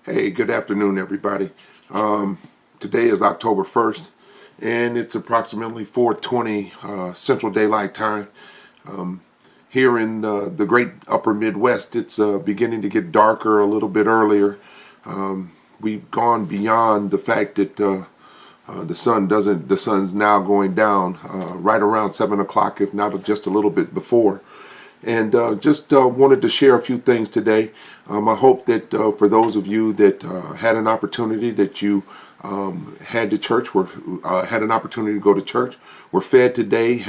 Hey, good afternoon, everybody. Today is October 1st, and it's approximately 4:20 Central Daylight Time. Here in the great upper Midwest, it's beginning to get darker a little bit earlier. We've gone beyond the fact that the sun's now going down right around 7 o'clock, if not just a little bit before. And just wanted to share a few things today. I hope that for those of you that had an opportunity that you had an opportunity to go to church, were fed today,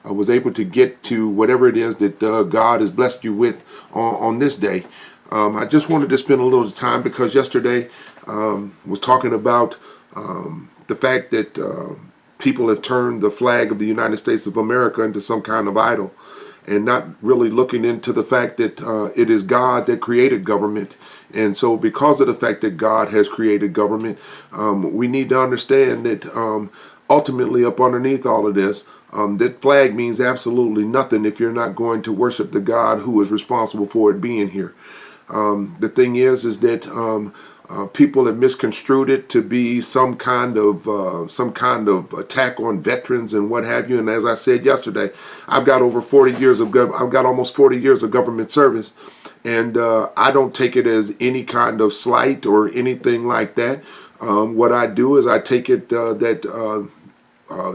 was able to get to whatever it is that God has blessed you with on this day. I just wanted to spend a little time because yesterday was talking about the fact that people have turned the flag of the United States of America into some kind of idol, and not really looking into the fact that it is God that created government. And so because of the fact that God has created government, we need to understand that ultimately up underneath all of this, that flag means absolutely nothing if you're not going to worship the God who is responsible for it being here. The thing is that people have misconstrued it to be some kind of attack on veterans and what have you. And as I said yesterday, I've got almost 40 years of government service, and I don't take it as any kind of slight or anything like that. What I do is I take it that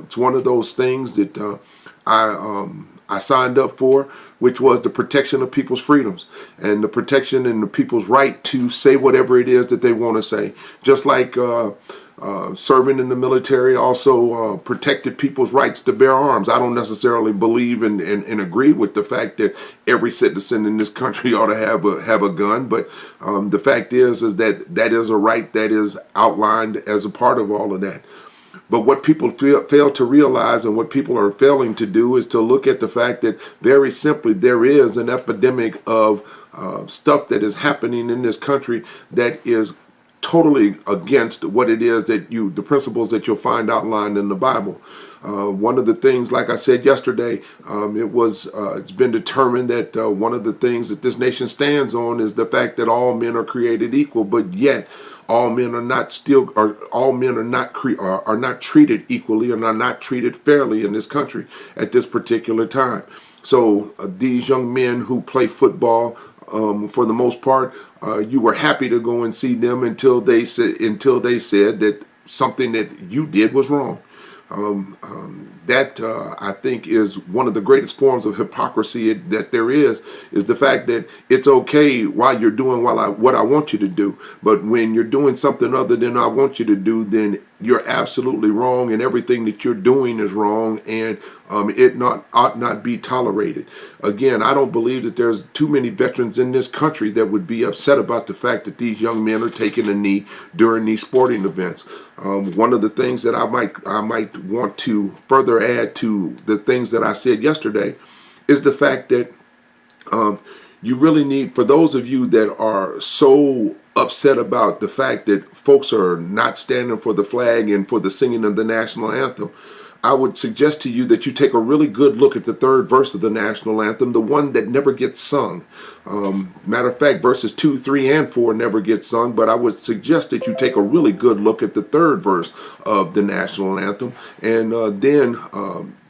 it's one of those things that I signed up for, which was the protection of people's freedoms and the protection and the people's right to say whatever it is that they want to say. Just like serving in the military also protected people's rights to bear arms. I don't necessarily believe and agree with the fact that every citizen in this country ought to have a gun, but the fact is that is a right that is outlined as a part of all of that. But what people fail to realize, and what people are failing to do, is to look at the fact that very simply there is an epidemic of stuff that is happening in this country that is totally against what it is that the principles that you'll find outlined in the Bible. One of the things, like I said yesterday, it's been determined that one of the things that this nation stands on is the fact that all men are created equal, but yet all men are not treated equally and are not treated fairly in this country at this particular time. So these young men who play football, for the most part, you were happy to go and see them until they said that something that you did was wrong. That I think is one of the greatest forms of hypocrisy that there is the fact that it's okay while you're doing what I want you to do, but when you're doing something other than I want you to do, then you're absolutely wrong, and everything that you're doing is wrong, and it ought not be tolerated. Again, I don't believe that there's too many veterans in this country that would be upset about the fact that these young men are taking a knee during these sporting events. One of the things that I might want to further add to the things that I said yesterday is the fact that you really need, for those of you that are so upset about the fact that folks are not standing for the flag and for the singing of the national anthem, I would suggest to you that you take a really good look at the third verse of the national anthem, the one that never gets sung. Matter of fact, verses 2, 3, and 4 never get sung, but I would suggest that you take a really good look at the third verse of the national anthem, and then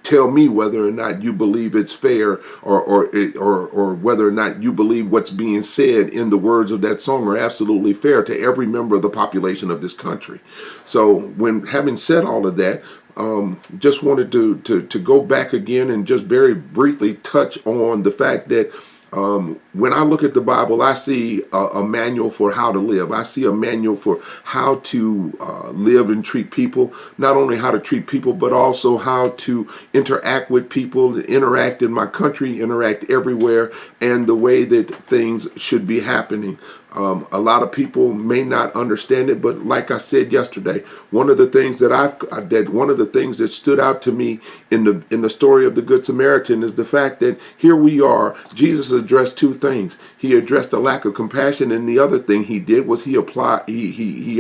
tell me whether or not you believe it's fair, or whether or not you believe what's being said in the words of that song are absolutely fair to every member of the population of this country. So when having said all of that, just wanted to go back again and just very briefly touch on the fact that when I look at the Bible, I see a manual for how to live. I see a manual for how to live and treat people. Not only how to treat people, but also how to interact with people, interact in my country, interact everywhere, and the way that things should be happening. A lot of people may not understand it, but like I said yesterday, one of the things that stood out to me in the story of the Good Samaritan is the fact that here we are. Jesus addressed 2,000 things. He addressed the lack of compassion, and the other thing he did was he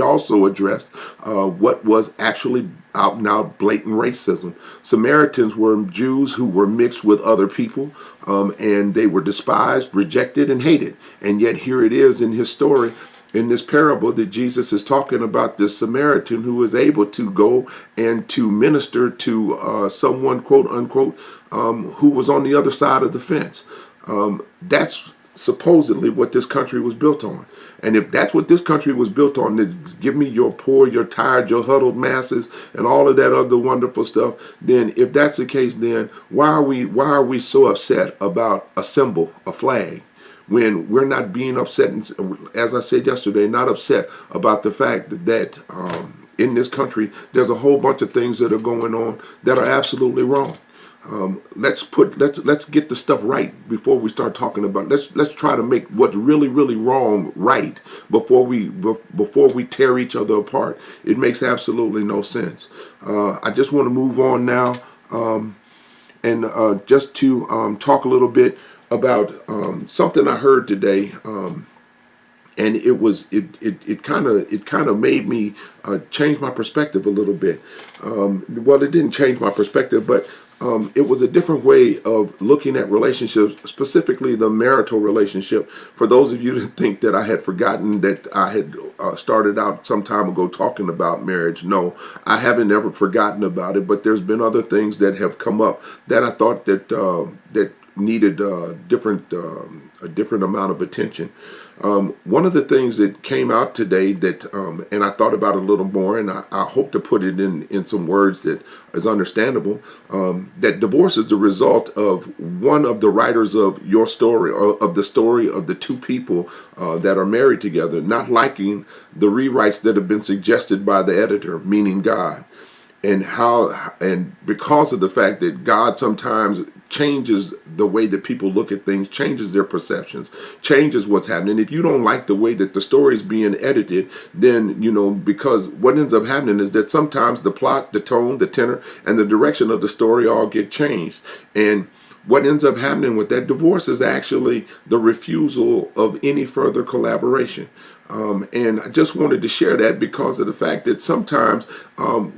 also addressed what was actually out and out blatant racism. Samaritans were Jews who were mixed with other people, and they were despised, rejected, and hated. And yet here it is in his story, in this parable, that Jesus is talking about this Samaritan who was able to go and to minister to someone, quote unquote, who was on the other side of the fence. That's supposedly what this country was built on. And if that's what this country was built on, then give me your poor, your tired, your huddled masses, and all of that other wonderful stuff. Then, if that's the case, then why are we so upset about a symbol, a flag, when we're not being upset? As I said yesterday, not upset about the fact that in this country there's a whole bunch of things that are going on that are absolutely wrong. Let's get the stuff right before we start talking about. Let's try to make what's really wrong right before we tear each other apart. It makes absolutely no sense. I just want to move on now, and just to talk a little bit about something I heard today. And it kind of made me change my perspective a little bit. Well, it didn't change my perspective, but it was a different way of looking at relationships, specifically the marital relationship. For those of you that think that I had forgotten that I had started out some time ago talking about marriage, no, I haven't ever forgotten about it. But there's been other things that have come up that I thought that needed a different amount of attention. One of the things that came out today that, and I thought about a little more, and I hope to put it in some words that is understandable, that divorce is the result of one of the writers of your story, or of the story of the two people that are married together, not liking the rewrites that have been suggested by the editor, meaning God. And because of the fact that God sometimes changes the way that people look at things, changes their perceptions, changes what's happening. If you don't like the way that the story is being edited, then, because what ends up happening is that sometimes the plot, the tone, the tenor, and the direction of the story all get changed. And what ends up happening with that divorce is actually the refusal of any further collaboration. And I just wanted to share that because of the fact that sometimes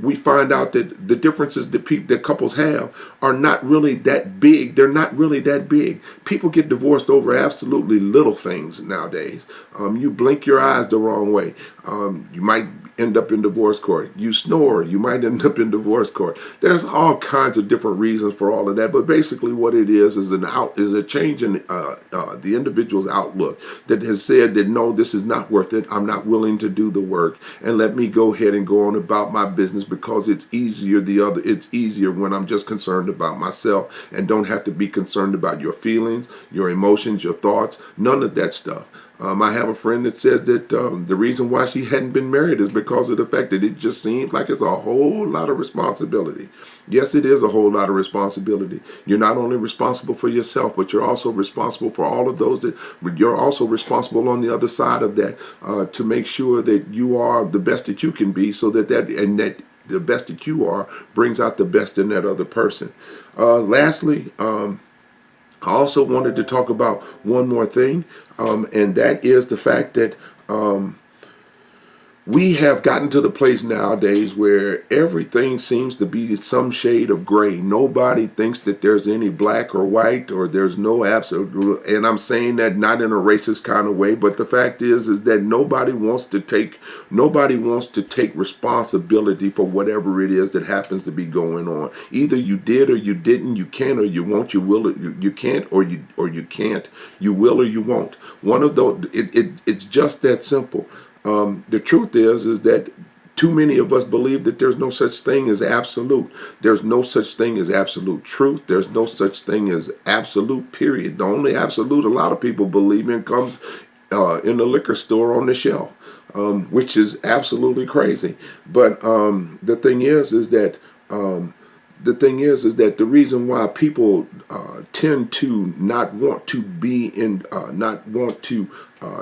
we find out that the differences that couples have are not really that big. They're not really that big. People get divorced over absolutely little things nowadays. You blink your eyes the wrong way. You might end up in divorce court. You snore, you might end up in divorce court. There's all kinds of different reasons for all of that, but basically what it is a change in the individual's outlook that has said that no, this is not worth it. I'm not willing to do the work, and let me go ahead and go on about my business because it's easier. It's easier when I'm just concerned about myself and don't have to be concerned about your feelings, your emotions, your thoughts, none of that stuff. I have a friend that said that the reason why she hadn't been married is because of the fact that it just seems like it's a whole lot of responsibility. Yes, it is a whole lot of responsibility. You're not only responsible for yourself, but you're also responsible for all of those you're also responsible on the other side of that to make sure that you are the best that you can be, so that the best that you are brings out the best in that other person. Lastly, I also wanted to talk about one more thing, and that is the fact that we have gotten to the place nowadays where everything seems to be some shade of gray. Nobody thinks that there's any black or white, or there's no absolute. And I'm saying that not in a racist kind of way, but the fact is that nobody wants to take responsibility for whatever it is that happens to be going on. Either you did or you didn't. You can or you won't. You will or you can't, or you can't. You will or you won't. One of those. It's just that simple. The truth is that too many of us believe that there's no such thing as absolute. There's no such thing as absolute truth. There's no such thing as absolute, period. The only absolute a lot of people believe in comes in the liquor store on the shelf, which is absolutely crazy. But the thing is that the thing is that the reason why people tend to not want to be in, not want to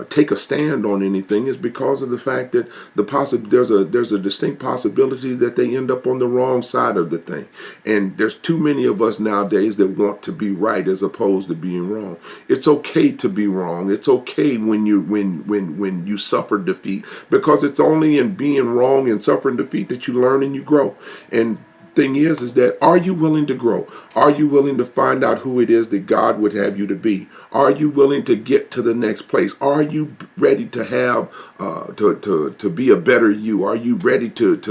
take a stand on anything is because of the fact that there's a distinct possibility that they end up on the wrong side of the thing, and there's too many of us nowadays that want to be right as opposed to being wrong. It's okay to be wrong. It's okay when you suffer defeat, because it's only in being wrong and suffering defeat that you learn and you grow. And thing is that, are you willing to grow? Are you willing to find out who it is that God would have you to be? Are you willing to get to the next place? Are you ready to have to be a better you? Are you ready to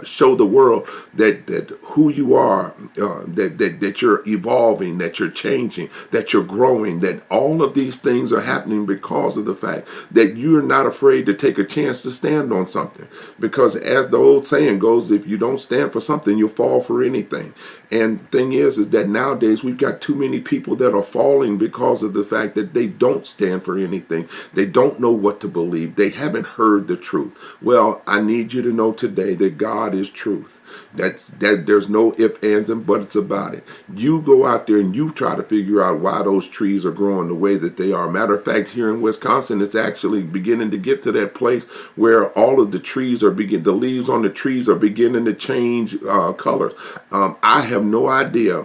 show the world that who you are, that you're evolving, that you're changing, that you're growing, that all of these things are happening because of the fact that you're not afraid to take a chance to stand on something? Because as the old saying goes, if you don't stand for something, you'll fall for anything. And thing is that nowadays we've got too many people that are falling because of the fact that they don't stand for anything. They don't know what to believe. They haven't heard the truth. Well, I need you to know today that God is truth. That there's no ifs, ands, and buts about it. You go out there and you try to figure out why those trees are growing the way that they are. Matter of fact, here in Wisconsin, it's actually beginning to get to that place where all of the trees are the leaves on the trees are beginning to change colors. I have no idea.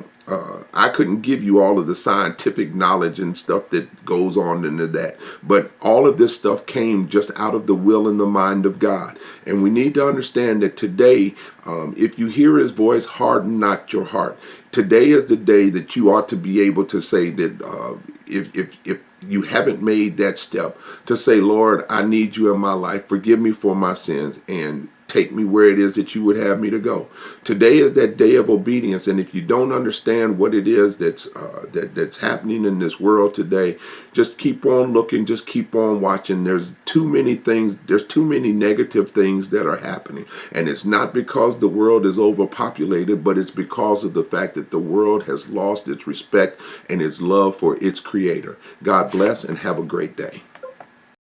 I couldn't give you all of the scientific knowledge and stuff that goes on into that. But all of this stuff came just out of the will and the mind of God. And we need to understand that today, if you hear his voice, harden not your heart. Today is the day that you ought to be able to say that if you haven't made that step to say, Lord, I need you in my life. Forgive me for my sins and take me where it is that you would have me to go. Today is that day of obedience, and if you don't understand what it is that's happening in this world today, just keep on looking, just keep on watching. There's too many things, there's too many negative things that are happening, and it's not because the world is overpopulated, but it's because of the fact that the world has lost its respect and its love for its creator. God bless and have a great day.